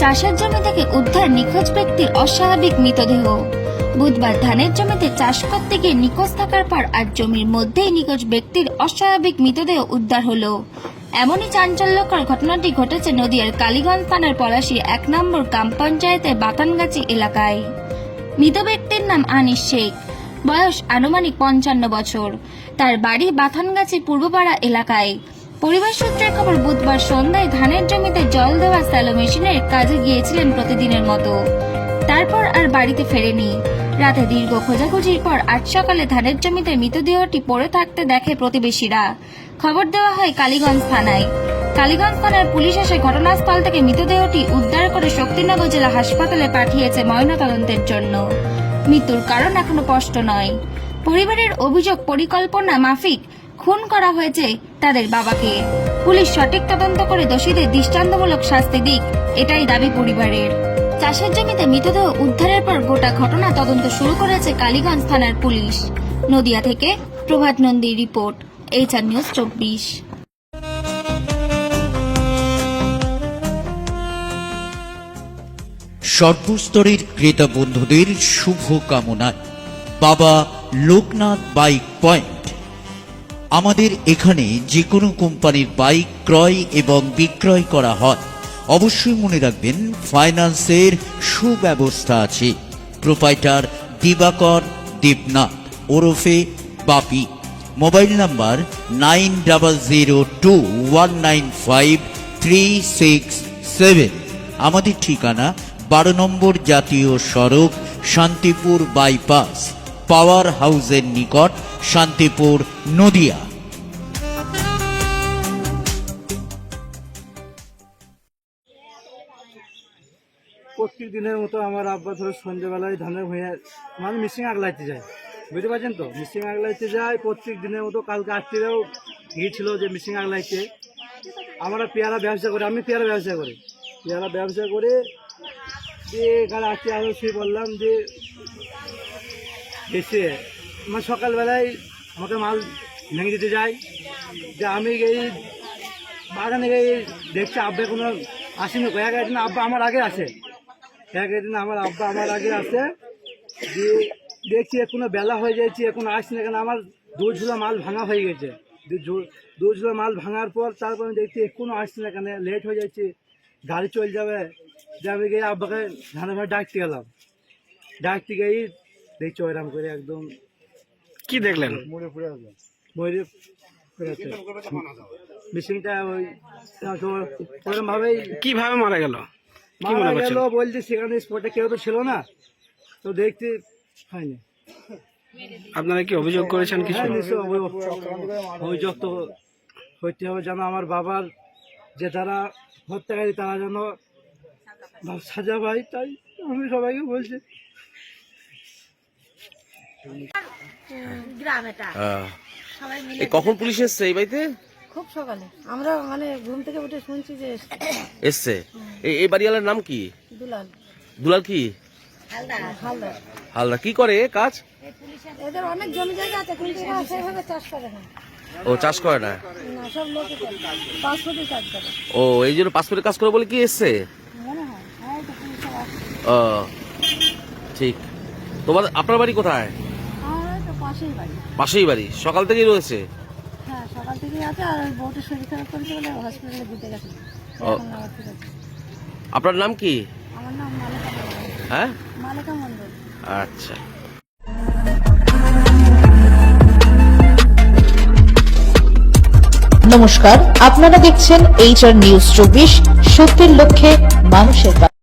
চাষের জমি থেকে উদ্ধার নিখোঁজ ব্যক্তির অস্বাভাবিক মৃতদেহ। বুধবার ধানের জমিতে চাষ করতে গিয়ে নিখোঁজ থাকার পর আজ জমির মধ্যেই নিখোঁজ ব্যক্তির অস্বাভাবিক মৃতদেহ উদ্ধার হলো। এমনই চাঞ্চল্যকর ঘটনাটি ঘটেছে নদিয়ার কালীগঞ্জ থানার পলাশী ১ নম্বর গ্রাম পঞ্চায়েতের বাতানগাছি এলাকায়। মৃত ব্যক্তির নাম আনিস শেখ, বয়স আনুমানিক ৫৫ বছর। তার বাড়ি বাথানগাছি পূর্বপাড়া এলাকায়। পরিবার সূত্রে খবর, বুধবার সন্ধ্যায় ধানের জমিতে জল দেওয়া স্যালো মেশিনের কাজে গিয়েছিলেন প্রতিদিনের মতো। তারপর আর বাড়িতে ফেরেনি। রাতে দীর্ঘ খোঁজাখুঁজির পর আজ সকালে ধানের জমিতে মৃতদেহটি পড়ে থাকতে দেখে প্রতিবেশীরা। খবর দেওয়া হয় কালীগঞ্জ থানায়। কালীগঞ্জ থানার পুলিশ এসে ঘটনাস্থল থেকে মৃতদেহটি উদ্ধার করে শক্তিনগর জেলা হাসপাতালে পাঠিয়েছে ময়নাতদন্তের জন্য। মৃত্যুর কারণ এখনো স্পষ্ট নয়। পরিবারের অভিযোগ, পরিকল্পনা মাফিক খুন করা হয়েছে তাদের বাবাকে। পুলিশ সঠিক তদন্ত করে দোষীদের দৃষ্টান্তমূলক শাস্তি দিক, এটাই দাবি পরিবারের। চাষের জমিতে মৃতদেহ উদ্ধারের পর গোটা ঘটনা তদন্ত শুরু করেছে কালীগঞ্জ থানার পুলিশ। নদিয়া থেকে প্রভাত নন্দীর রিপোর্ট, HR নিউজ 24। সর্বস্তরের ক্রেতা বন্ধুদের শুভ কামনায় বাবা লোকনাথ বাইক পয়েন্ট। আমাদের এখানে যে কোনো কোম্পানির বাইক ক্রয় এবং বিক্রয় করা হয়। অবশ্যই মনে রাখবেন, ফাইন্যান্সের সুব্যবস্থা আছে। প্রোপাইটার দিবাকর দেবনাথ ওরফে বাপি। Mobile number 9002195367। আমাদের ঠিকানা 12 নম্বর জাতীয় সড়ক, শান্তিপুর বাইপাস, পাওয়ার হাউসের নিকট, শান্তিপুর, নদিয়া। প্রত্যেক দিনের মতো আমার আব্বা ধরো সন্ধ্যেবেলায় ধানের ভুঁইয়া মানে মিশিং আগলাইতে যায়, বুঝতে পারছেন তো? মিশিং আগলাইতে যায় প্রত্যেক দিনের মতো। কালকে রাত্রিরেও গিয়েছিল যে মিশিং আগলাইতে। আমরা পেয়ারা ব্যবসা করি, আমি পেয়ারা ব্যবসা করি। পেয়ারা ব্যবসা করে দিয়ে এখানে আসতে আরও শুয়ে বললাম যে এসে আমার সকালবেলায় আমাকে মাল ভেঙে দিতে যায়। যে আমি এই বাগানে গিয়ে দেখছি আব্বা কোনো আসেনি। একদিন আব্বা আমার আগে আসে, একদিন আমার আব্বা আমার আগে আসে। দিয়ে দেখছি এখনো বেলা হয়ে যাচ্ছে, এখন আসছে না। কেন আমার 2 ঝুলা মাল ভাঙা হয়ে গেছে। 2 ঝুলা মাল ভাঙার পর তারপর আমি দেখছি এখনো আসছে না। কেন লেট হয়ে যাচ্ছে, গাড়ি চলে যাবে। যে আমি গিয়ে আব্বাকে ধানের ভাই ডাকতে গেলাম। ডাকতে গিয়েই দেখছি ওইরাম করে একদম। কি দেখলেন? মরে পড়ে মেশিনটা ওই ওরকম ভাবেই কিভাবে মারা গেল? মারা গেল বলছে। সেখানে স্পটে কেউ তো ছিল না, তো দেখতে হয়নি। আপনারা কি অভিযোগ করেছেন কিছু? অভিযোগ তো হইতে হবে, যেন আমার বাবার যে তারা হত্যাকারী তারা যেন সাজা পায়। তাই আমি সবাইকে বলছি। কখন পুলিশ এসছে এই বাড়িতে? খুব সকালে আমরা মানে ঘুম থেকে উঠে শুনছি যে এসছে। এই বাড়িওয়ালার নাম কি? দুলাল। দুলাল কি? হালদার। হালদার কি করে কাজ? এদের অনেক জমি জায়গা আছে, কিন্তু এরা সেভাবে চাষ করে না। ও চাষ করে না? না, সব লোকে করে, পাসপোর্টে কাজ করে। ও এই জন্য পাসপোর্টের কাজ করে বলে কি এসছে? মনে হয় হ্যাঁ, তো পুলিশ সব আসছে। ও ঠিক। আপনার বাড়ি কোথায়? আমার তো পাশেই বাড়ি। পাশেই বাড়ি। সকাল থেকেই রয়েছে? হ্যাঁ, সকাল থেকেই আছে। আর ওই বউটা শরীর খারাপ করেছে বলে হসপিটালে দিতে গেছে। এখন আবার ঠিক আছে। আপনার নাম কি? আমার নাম মালেকা মন্ডল। হ্যাঁ, মালেকা মন্ডল। আচ্ছা। নমস্কার, আপনারা দেখছেন HR নিউজ 24, সত্যের লক্ষ্যে মানুষের